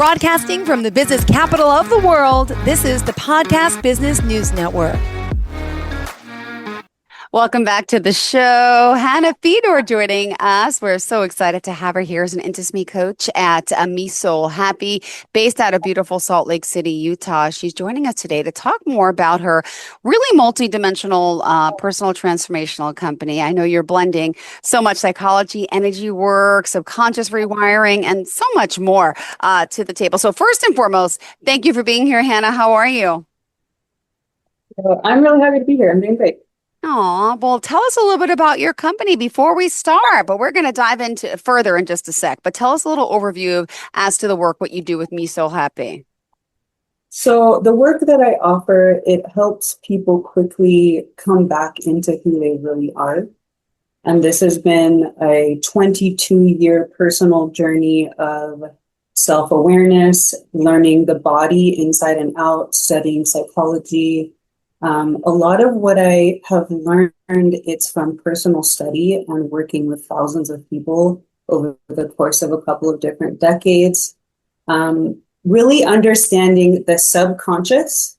Broadcasting from the business capital of the world, this is the Podcast Business News Network. Welcome back to the show. Hannah Fedor joining us. We're so excited to have her here as an intimacy coach at Me Soul Happy, based out of beautiful Salt Lake City, Utah. She's joining us today to talk more about her really multidimensional personal transformational company. I know you're blending so much psychology, energy work, subconscious rewiring, and so much more to the table. So first and foremost, thank you for being here, Hannah. How are you? I'm really happy to be here. I'm doing great. Aw, well, tell us a little bit about your company before we start, but we're going to dive into further in just a sec. But tell us a little overview as to the work, what you do with Me Soul Happy. So the work that I offer, it helps people quickly come back into who they really are. And this has been a 22-year personal journey of self-awareness, learning the body inside and out, studying psychology. A lot of what I have learned, it's from personal study and working with thousands of people over the course of a couple of different decades. Really understanding the subconscious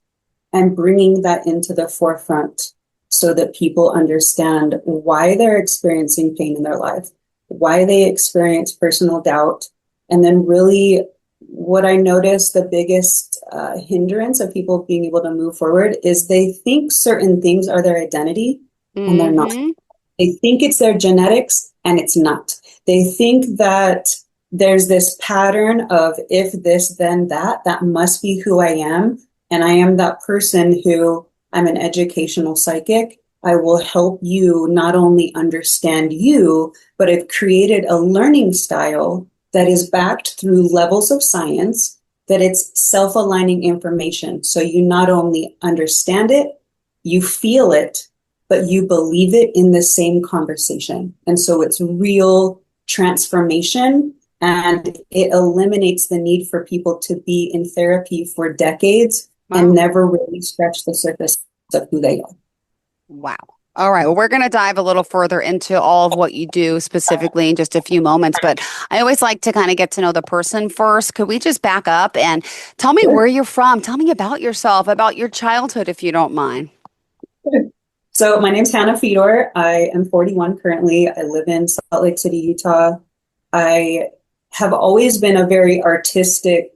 and bringing that into the forefront so that people understand why they're experiencing pain in their life, why they experience personal doubt, and then really what I noticed the biggest hindrance of people being able to move forward is they think certain things are their identity and they're not. They think it's their genetics and it's not. They think that there's this pattern of if this, then that must be who I am. And I am that person who I'm an educational psychic. I will help you not only understand you, but I've created a learning style that is backed through levels of science, that it's self-aligning information. So you not only understand it, you feel it, but you believe it in the same conversation. And so it's real transformation, and it eliminates the need for people to be in therapy for decades and never really scratch the surface of who they are. Wow. All right. Well, we're going to dive a little further into all of what you do specifically in just a few moments. But I always like to kind of get to know the person first. Could we just back up and tell me where you're from? Tell me about yourself, about your childhood, if you don't mind. So my name's Hannah Fedor. I am 41 currently. I live in Salt Lake City, Utah. I have always been a very artistic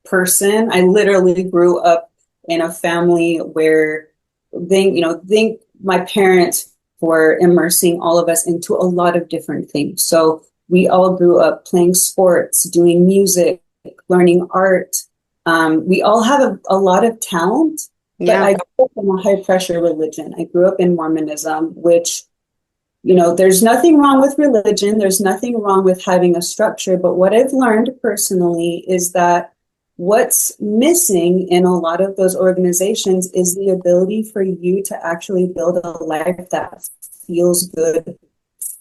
person. I literally grew up in a family where my parents were immersing all of us into a lot of different things. So we all grew up playing sports, doing music, learning art. We all have a lot of talent, but I grew up in a high pressure religion. I grew up in Mormonism, which, there's nothing wrong with religion. There's nothing wrong with having a structure. But what I've learned personally is that what's missing in a lot of those organizations is the ability for you to actually build a life that feels good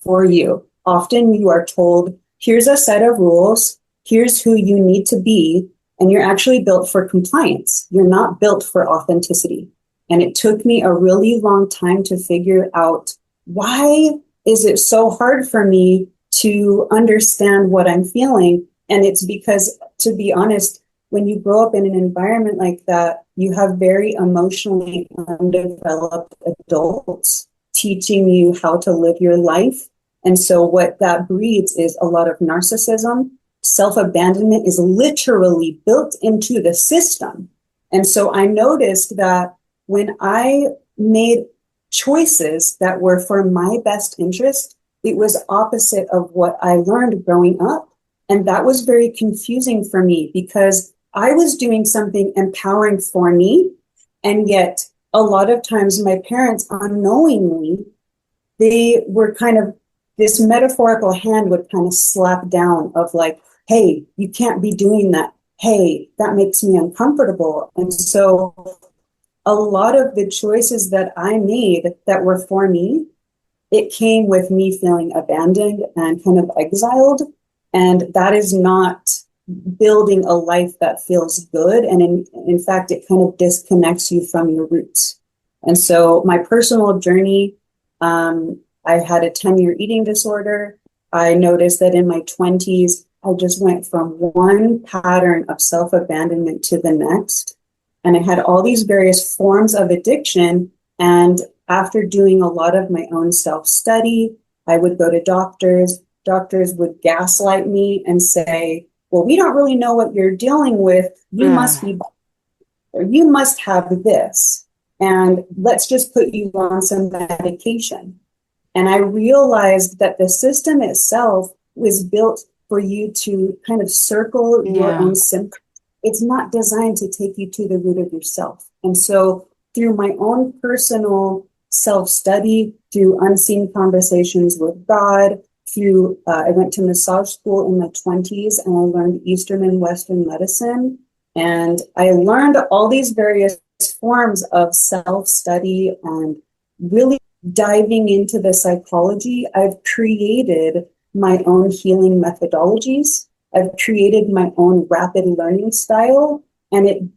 for you. Often you are told, here's a set of rules, here's who you need to be, and you're actually built for compliance. You're not built for authenticity. And it took me a really long time to figure out, why is it so hard for me to understand what I'm feeling? And it's because, to be honest, when you grow up in an environment like that, you have very emotionally undeveloped adults teaching you how to live your life. And so what that breeds is a lot of narcissism. Self-abandonment is literally built into the system. And so I noticed that when I made choices that were for my best interest, it was opposite of what I learned growing up. And that was very confusing for me because I was doing something empowering for me, and yet a lot of times my parents, unknowingly, they were kind of, this metaphorical hand would kind of slap down of like, hey, you can't be doing that. Hey, that makes me uncomfortable. And so a lot of the choices that I made that were for me, it came with me feeling abandoned and kind of exiled. And that is not building a life that feels good. And in fact, it kind of disconnects you from your roots. And so my personal journey, I had a 10-year eating disorder. I noticed that in my 20s, I just went from one pattern of self-abandonment to the next. And I had all these various forms of addiction. And after doing a lot of my own self-study, I would go to doctors. Doctors would gaslight me and say, well, we don't really know what you're dealing with. You must be, or you must have this. And let's just put you on some medication. And I realized that the system itself was built for you to kind of circle your own symptoms. It's not designed to take you to the root of yourself. And so through my own personal self-study, through unseen conversations with God, through, I went to massage school in my 20s and I learned Eastern and Western medicine. And I learned all these various forms of self-study and really diving into the psychology. I've created my own healing methodologies. I've created my own rapid learning style, and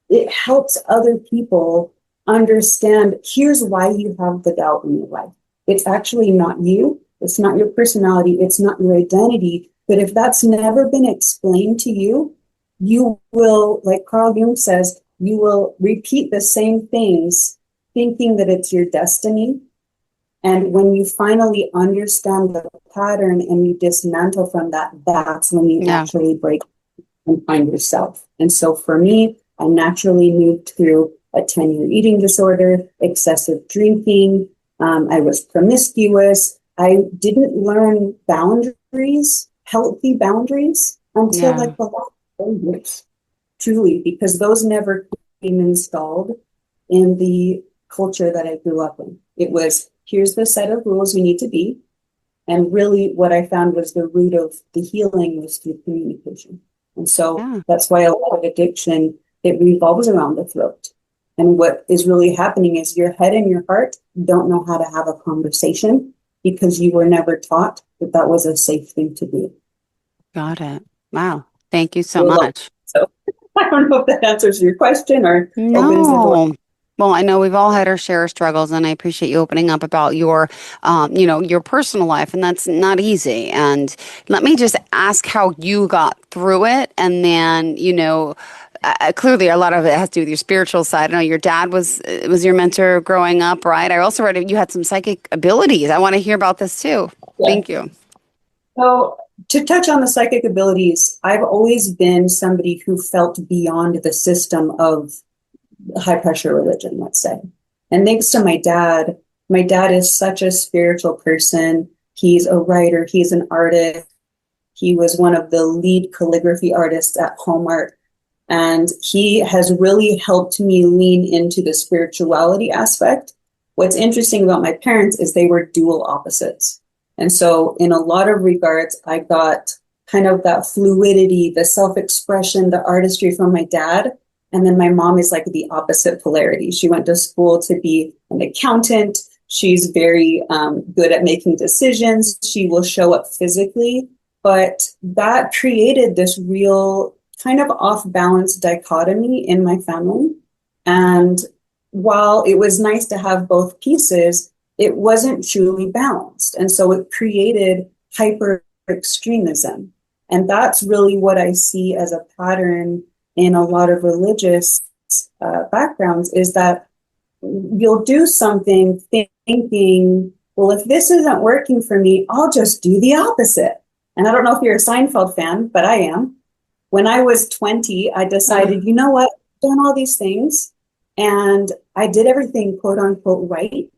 it helps other people understand, here's why you have the doubt in your life. It's actually not you. It's not your personality. It's not your identity. But if that's never been explained to you, you will, like Carl Jung says, you will repeat the same things thinking that it's your destiny. And when you finally understand the pattern and you dismantle from that, that's when you actually break and find yourself. And so for me, I naturally moved through a 10-year eating disorder, excessive drinking. I was promiscuous. I didn't learn boundaries, healthy boundaries, until like the last 4 years, truly, because those never came installed in the culture that I grew up in. It was, here's the set of rules you need to be. And really what I found was the root of the healing was through communication. And so that's why a lot of addiction, it revolves around the throat. And what is really happening is your head and your heart don't know how to have a conversation because you were never taught that that was a safe thing to do. Got it. Wow. Thank you so much. So I don't know if that answers your question or opens the door. Well, I know we've all had our share of struggles, and I appreciate you opening up about your, your personal life, and that's not easy. And let me just ask how you got through it, and then, clearly a lot of it has to do with your spiritual side. I know your dad was your mentor growing up, right? I also read you had some psychic abilities. I want to hear about this too. Yeah. Thank you. So to touch on the psychic abilities, I've always been somebody who felt beyond the system of high pressure religion, let's say. And thanks to my dad is such a spiritual person. He's a writer. He's an artist. He was one of the lead calligraphy artists at Hallmark. And he has really helped me lean into the spirituality aspect. What's interesting about my parents is they were dual opposites. And so in a lot of regards, I got kind of that fluidity, the self-expression, the artistry from my dad. And then my mom is like the opposite polarity. She went to school to be an accountant. She's very good at making decisions. She will show up physically. But that created this real kind of off-balance dichotomy in my family. And while it was nice to have both pieces, it wasn't truly balanced. And so it created hyper extremism. And that's really what I see as a pattern in a lot of religious backgrounds, is that you'll do something thinking, well, if this isn't working for me, I'll just do the opposite. And I don't know if you're a Seinfeld fan, but I am. When I was 20, I decided, you know what, I've done all these things and I did everything quote unquote right.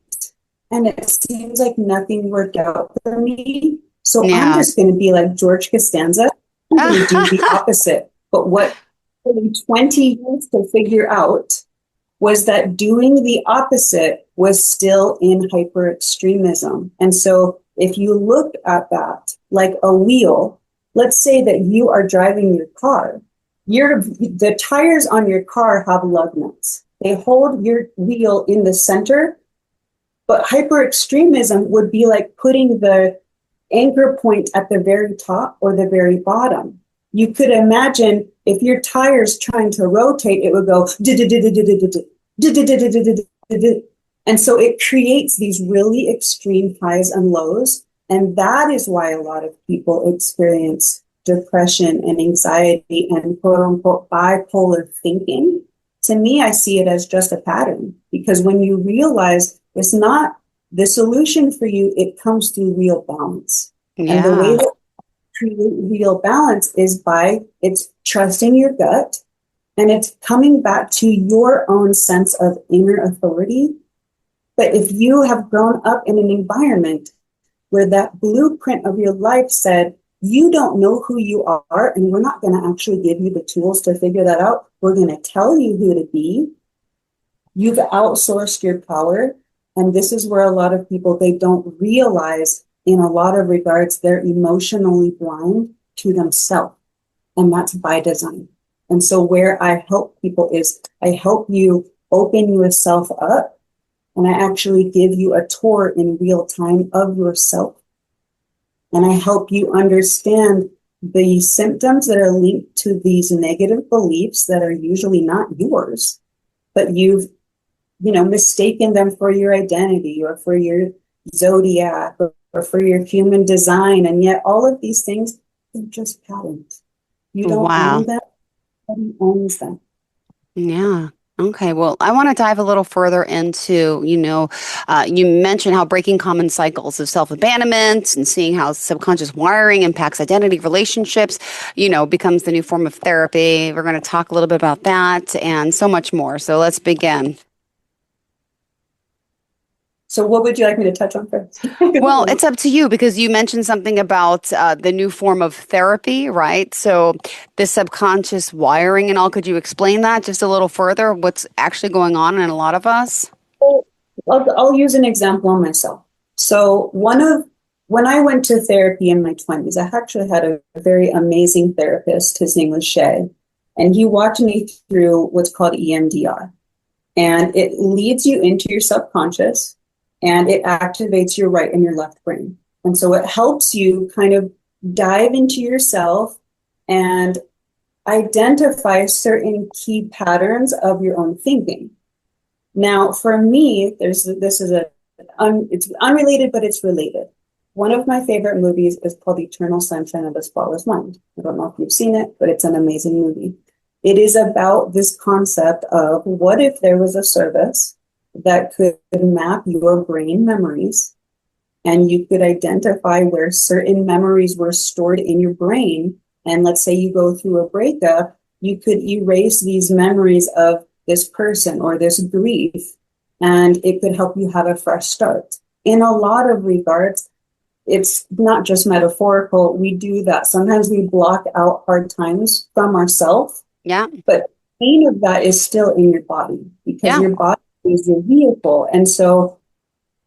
And it seems like nothing worked out for me. So I'm just going to be like George Costanza. I'm going to do the opposite. But what took me 20 years to figure out was that doing the opposite was still in hyper extremism. And so if you look at that like a wheel, let's say that you are driving your car. The tires on your car have lug nuts. They hold your wheel in the center, but hyper extremism would be like putting the anchor point at the very top or the very bottom. You could imagine if your tire's trying to rotate, it would go, and so it creates these really extreme highs and lows. And that is why a lot of people experience depression and anxiety and quote unquote bipolar thinking, to me, I see it as just a pattern. Because when you realize it's not the solution for you, it comes through real balance. Yeah. And the way that you create real balance is by it's trusting your gut, and it's coming back to your own sense of inner authority. But if you have grown up in an environment where that blueprint of your life said, you don't know who you are, and we're not going to actually give you the tools to figure that out. We're going to tell you who to be. You've outsourced your power. And this is where a lot of people, they don't realize in a lot of regards, they're emotionally blind to themselves. And that's by design. And so where I help people is I help you open yourself up, and I actually give you a tour in real time of yourself. And I help you understand the symptoms that are linked to these negative beliefs that are usually not yours, but you've, mistaken them for your identity or for your zodiac or for your human design. And yet all of these things are just patterns. You don't own them. Nobody owns them. Yeah. Okay. Well, I want to dive a little further into, you mentioned how breaking common cycles of self-abandonment and seeing how subconscious wiring impacts identity, relationships, becomes the new form of therapy. We're going to talk a little bit about that and so much more. So let's begin. So what would you like me to touch on first? Well, it's up to you because you mentioned something about the new form of therapy, right? So the subconscious wiring and all, could you explain that just a little further? What's actually going on in a lot of us? I'll use an example on myself. So when I went to therapy in my 20s, I actually had a very amazing therapist. His name was Shay, and he walked me through what's called EMDR. And it leads you into your subconscious, and it activates your right and your left brain. And so it helps you kind of dive into yourself and identify certain key patterns of your own thinking. Now, for me, it's unrelated, but it's related. One of my favorite movies is called Eternal Sunshine of the Spotless Mind. I don't know if you've seen it, but it's an amazing movie. It is about this concept of what if there was a service that could map your brain memories, and you could identify where certain memories were stored in your brain. And let's say you go through a breakup, you could erase these memories of this person or this grief, and it could help you have a fresh start. In a lot of regards, it's not just metaphorical. We do that. Sometimes we block out hard times from ourselves. Yeah. But pain of that is still in your body because your body is your vehicle. And so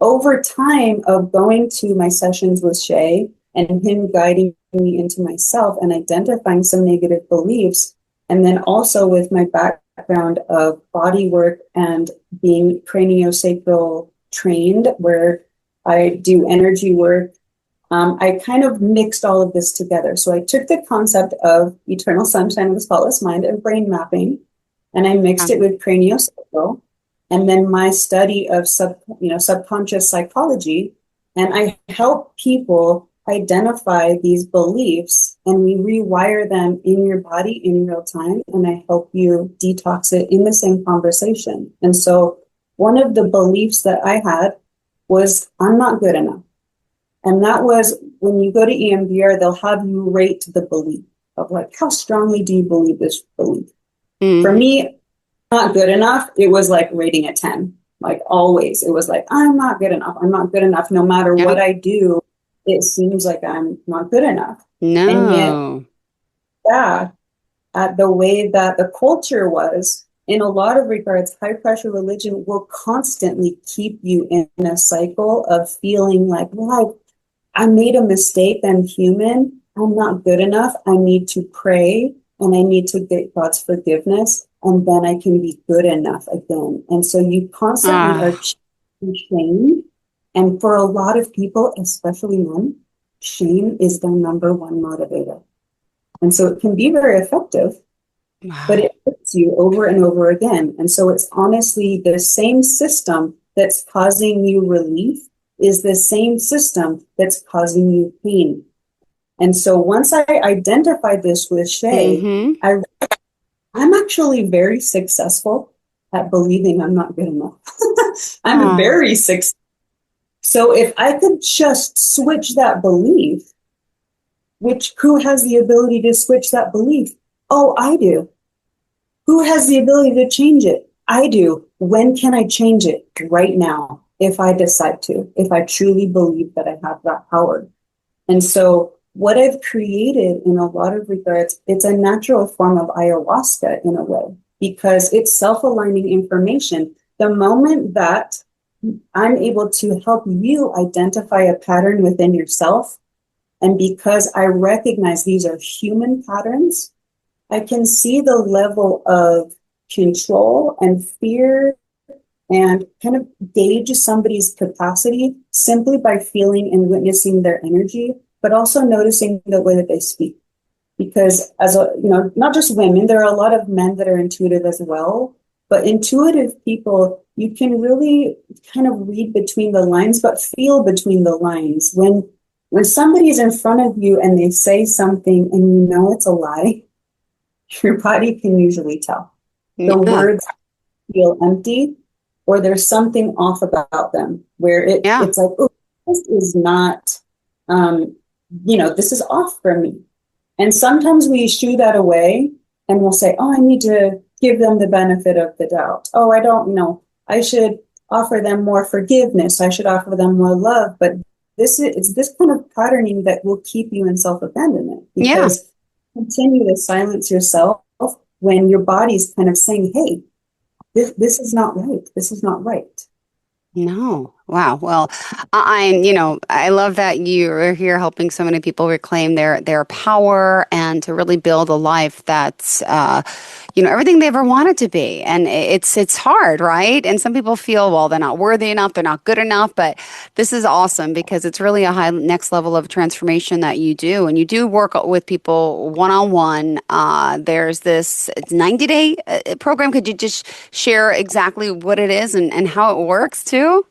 over time of going to my sessions with Shay and him guiding me into myself and identifying some negative beliefs, and then also with my background of body work and being craniosacral trained, where I do energy work, I kind of mixed all of this together. So I took the concept of Eternal Sunshine of the Spotless Mind and brain mapping, and I mixed it with craniosacral, and then my study of subconscious psychology, and I help people identify these beliefs, and we rewire them in your body in real time, and I help you detox it in the same conversation. And so one of the beliefs that I had was, I'm not good enough. And that was, when you go to EMDR, they'll have you rate the belief of like, how strongly do you believe this belief? Mm. For me, not good enough, it was like rating a 10. Like always, it was like, I'm not good enough. I'm not good enough. No matter what I do, it seems like I'm not good enough. No. And yet, the way that the culture was, in a lot of regards, high pressure religion will constantly keep you in a cycle of feeling like, well, I made a mistake. I'm human. I'm not good enough. I need to pray and I need to get God's forgiveness, and then I can be good enough again. And so you constantly are shamed. And for a lot of people, especially men, shame is their number one motivator. And so it can be very effective, but it hurts you over and over again. And so it's honestly the same system that's causing you relief is the same system that's causing you pain. And so once I identified this with Shay, I'm actually very successful at believing I'm not good enough. I'm very successful. So if I could just switch that belief, who has the ability to switch that belief? Oh, I do. Who has the ability to change it? I do. When can I change it? Right now, if I decide to, if I truly believe that I have that power. And so what I've created in a lot of regards, it's a natural form of ayahuasca in a way, because it's self-aligning information. The moment that I'm able to help you identify a pattern within yourself, and because I recognize these are human patterns, I can see the level of control and fear and kind of gauge somebody's capacity simply by feeling and witnessing their energy, but also noticing the way that they speak. Because not just women, there are a lot of men that are intuitive as well, but intuitive people, you can really kind of read between the lines, but feel between the lines. When somebody's in front of you and they say something and you know it's a lie, your body can usually tell. The words feel empty, or there's something off about them where it's like, oh, this is not, this is off from me. And sometimes we shoo that away and we'll say, oh, I need to give them the benefit of the doubt. Oh, I don't know. I should offer them more forgiveness. I should offer them more love. But it's this kind of patterning that will keep you in self-abandonment, because continue to silence yourself when your body's kind of saying, hey, this is not right. This is not right. No. Wow. Well, I love that you're here helping so many people reclaim their power and to really build a life that's, everything they ever wanted to be. And it's hard, right? And some people feel, well, they're not worthy enough, they're not good enough. But this is awesome because it's really a high next level of transformation that you do. And you do work with people one-on-one. There's this 90-day program. Could you just share exactly what it is and how it works too?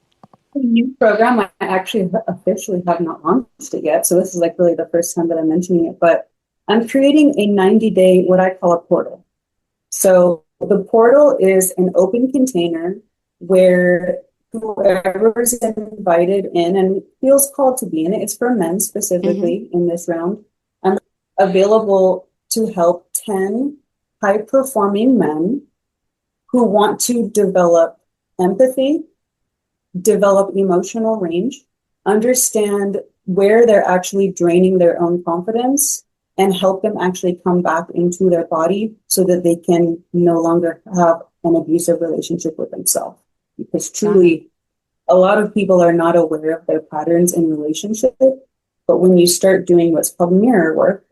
New program. I actually officially have not launched it yet. So this is like really the first time that I'm mentioning it, but I'm creating a 90-day, what I call a portal. So the portal is an open container where whoever's invited in and feels called to be in it, it's for men specifically in this round. I'm available to help 10 high-performing men who want to develop empathy, develop emotional range, understand where they're actually draining their own confidence, and help them actually come back into their body so that they can no longer have an abusive relationship with themselves. Because truly, a lot of people are not aware of their patterns in relationship, but when you start doing what's called mirror work,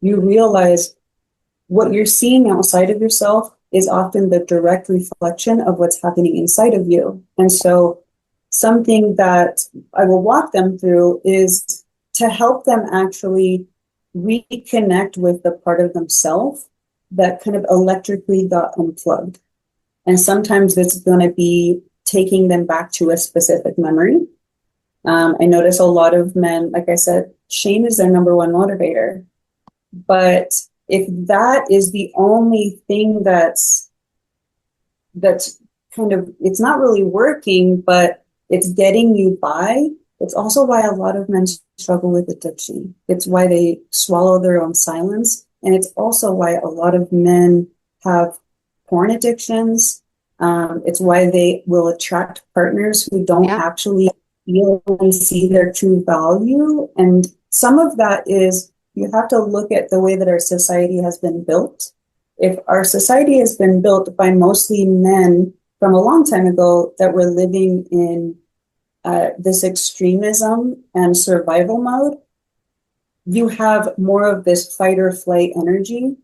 you realize what you're seeing outside of yourself is often the direct reflection of what's happening inside of you. And so something that I will walk them through is to help them actually reconnect with the part of themselves that kind of electrically got unplugged. And sometimes it's going to be taking them back to a specific memory. I notice a lot of men, like I said, shame is their number one motivator. But if that is the only thing that's kind of, it's not really working, but it's getting you by. It's also why a lot of men struggle with addiction. It's why they swallow their own silence. And it's also why a lot of men have porn addictions. It's why they will attract partners who don't actually feel and see their true value. And some of that is, you have to look at the way that our society has been built. If our society has been built by mostly men from a long time ago that were living in this extremism and survival mode, you have more of this fight or flight energy.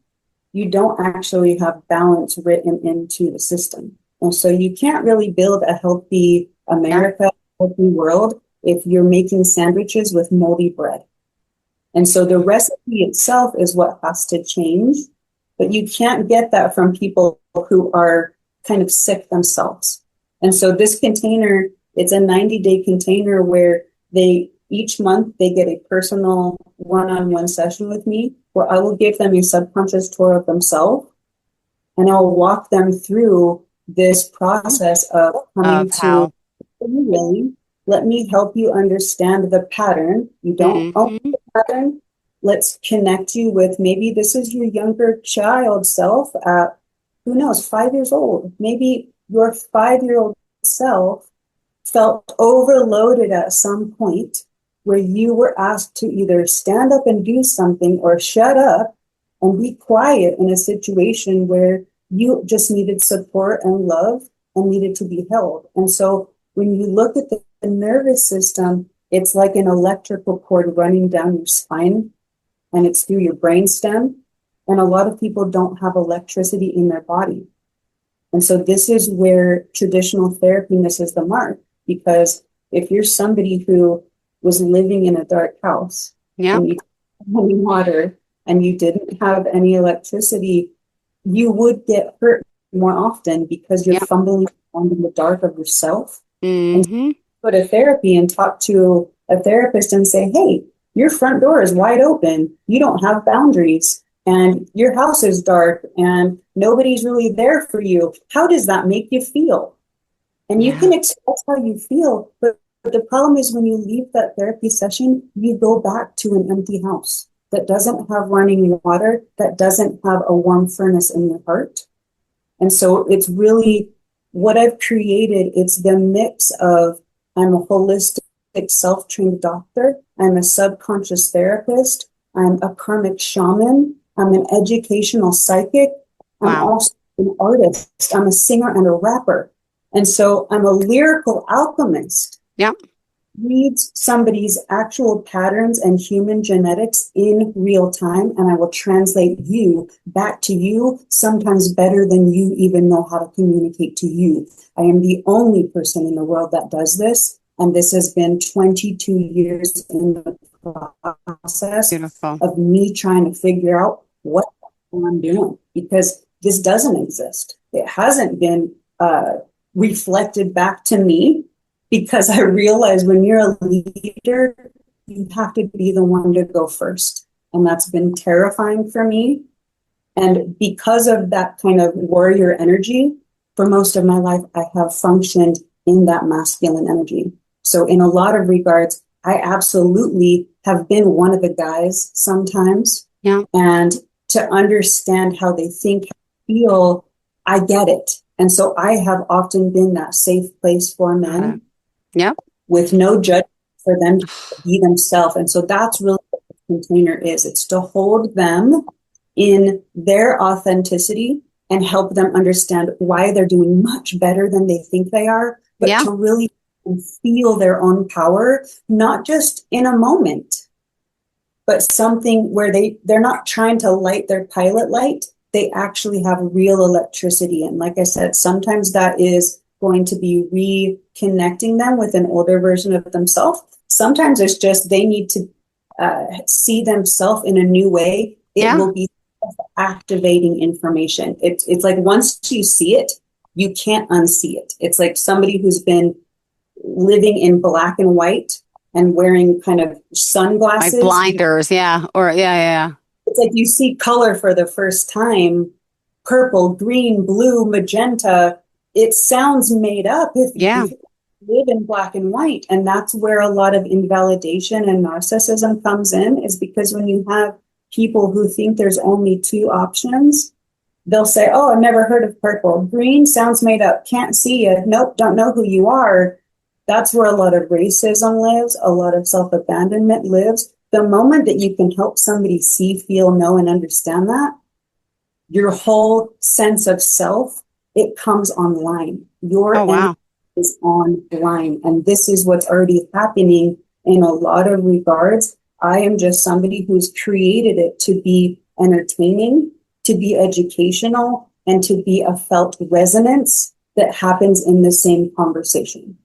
You don't actually have balance written into the system. And so you can't really build a healthy America, a healthy world, if you're making sandwiches with moldy bread. And so the recipe itself is what has to change, but you can't get that from people who are kind of sick themselves. And so this container, it's a 90-day container where they each month they get a personal one-on-one session with me where I will give them a subconscious tour of themselves, and I'll walk them through this process of coming Of how. to, really, let me help you understand the pattern. You don't own Mhm. the pattern. Let's connect you with, maybe this is your younger child self at, who knows, 5 years old. Maybe your 5-year-old self felt overloaded at some point where you were asked to either stand up and do something or shut up and be quiet in a situation where you just needed support and love and needed to be held. And so when you look at the nervous system, it's like an electrical cord running down your spine, and it's through your brainstem. And a lot of people don't have electricity in their body. And so this is where traditional therapy misses the mark, because if you're somebody who was living in a dark house Yep. and you didn't have any water and you didn't have any electricity, you would get hurt more often because you're Yep. fumbling around in the dark of yourself. And Mhm. go to therapy and talk to a therapist and say, hey, your front door is wide open. You don't have boundaries and your house is dark and nobody's really there for you. How does that make you feel? And you Yeah. can express how you feel, but the problem is when you leave that therapy session, you go back to an empty house that doesn't have running water, that doesn't have a warm furnace in your heart. And so it's really what I've created. It's the mix of, I'm a holistic self-trained doctor. I'm a subconscious therapist. I'm a karmic shaman. I'm an educational psychic. I'm Wow. also an artist. I'm a singer and a rapper. And so I'm a lyrical alchemist. Yep. Reads somebody's actual patterns and human genetics in real time, and I will translate you back to you, sometimes better than you even know how to communicate to you. I am the only person in the world that does this, and this has been 22 years in the process Beautiful. of me trying to figure out what I'm doing, because this doesn't exist. It hasn't been reflected back to me, because I realize when you're a leader, you have to be the one to go first. And that's been terrifying for me. And because of that kind of warrior energy, for most of my life, I have functioned in that masculine energy. So in a lot of regards, I absolutely have been one of the guys sometimes. Yeah. And to understand how they think, feel, I get it. And so I have often been that safe place for men. Yep. With no judgment for them to be themselves. And so that's really what the container is. It's to hold them in their authenticity and help them understand why they're doing much better than they think they are, but Yeah. to really feel their own power, not just in a moment, but something where they're not trying to light their pilot light. They actually have real electricity. And like I said, sometimes that is going to be reconnecting them with an older version of themselves. Sometimes it's just they need to see themselves in a new way. It Yeah. will be activating information. It's like once you see it, you can't unsee it. It's like somebody who's been living in black and white and wearing kind of Like sunglasses. blinders. Yeah. Or yeah. It's like you see color for the first time, purple, green, blue, magenta. It sounds made up if Yeah. you live in black and white. And that's where a lot of invalidation and narcissism comes in, is because when you have people who think there's only two options, they'll say, oh, I've never heard of purple. Green sounds made up. Can't see you. Nope, don't know who you are. That's where a lot of racism lives. A lot of self-abandonment lives. The moment that you can help somebody see, feel, know, and understand that, your whole sense of self, it comes online. Your Oh, wow. energy is online. And this is what's already happening in a lot of regards. I am just somebody who's created it to be entertaining, to be educational, and to be a felt resonance that happens in the same conversation.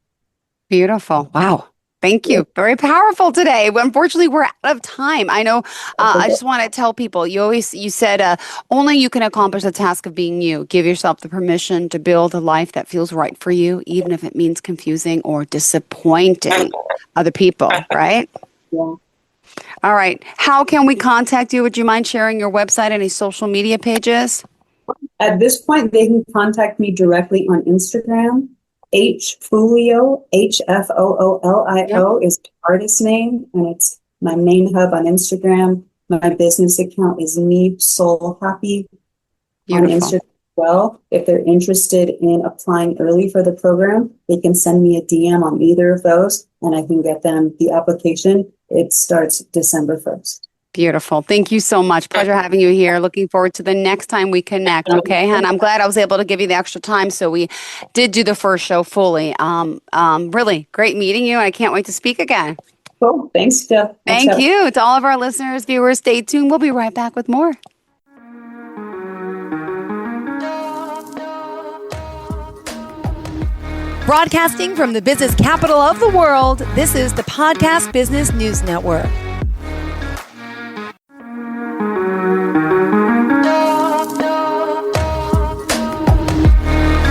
Beautiful. Wow. Thank you. Very powerful today. Unfortunately, we're out of time. I know. I just want to tell people, you said only you can accomplish the task of being you. Give yourself the permission to build a life that feels right for you, even if it means confusing or disappointing other people, right? Yeah. All right. How can we contact you? Would you mind sharing your website, any social media pages? At this point, they can contact me directly on Instagram. Hfoolio, Hfoolio is the artist name, and it's my main hub on Instagram. My business account is mesoulhappy on Instagram as well. If they're interested in applying early for the program, they can send me a DM on either of those, and I can get them the application. It starts December 1st. Beautiful. Thank you so much. Pleasure having you here. Looking forward to the next time we connect. Okay, Hannah, I'm glad I was able to give you the extra time. So we did do the first show fully. Really great meeting you. I can't wait to speak again. Cool. Thanks, Jeff. Thank you to all of our listeners, viewers. Stay tuned. We'll be right back with more. Broadcasting from the business capital of the world, this is the Podcast Business News Network.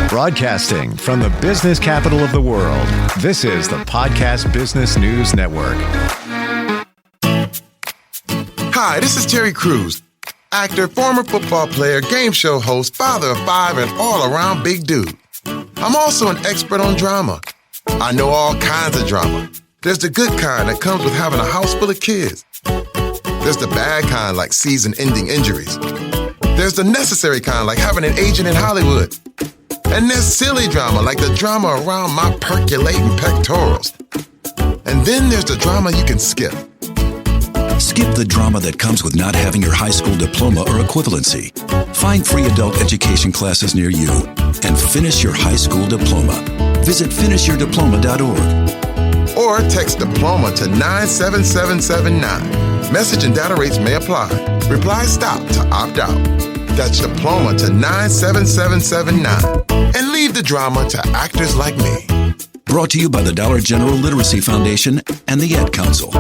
Broadcasting from the business capital of the world, this is the Podcast Business News Network. Hi, this is Terry Crews, actor, former football player, game show host, father of 5, and all-around big dude. I'm also an expert on drama. I know all kinds of drama. There's the good kind that comes with having a house full of kids. There's the bad kind like season-ending injuries. There's the necessary kind like having an agent in Hollywood. And there's silly drama, like the drama around my percolating pectorals. And then there's the drama you can skip. Skip the drama that comes with not having your high school diploma or equivalency. Find free adult education classes near you and finish your high school diploma. Visit finishyourdiploma.org. Or text diploma to 97779. Message and data rates may apply. Reply STOP to opt out. That's diploma to 97779. And leave the drama to actors like me. Brought to you by the Dollar General Literacy Foundation and the Ad Council.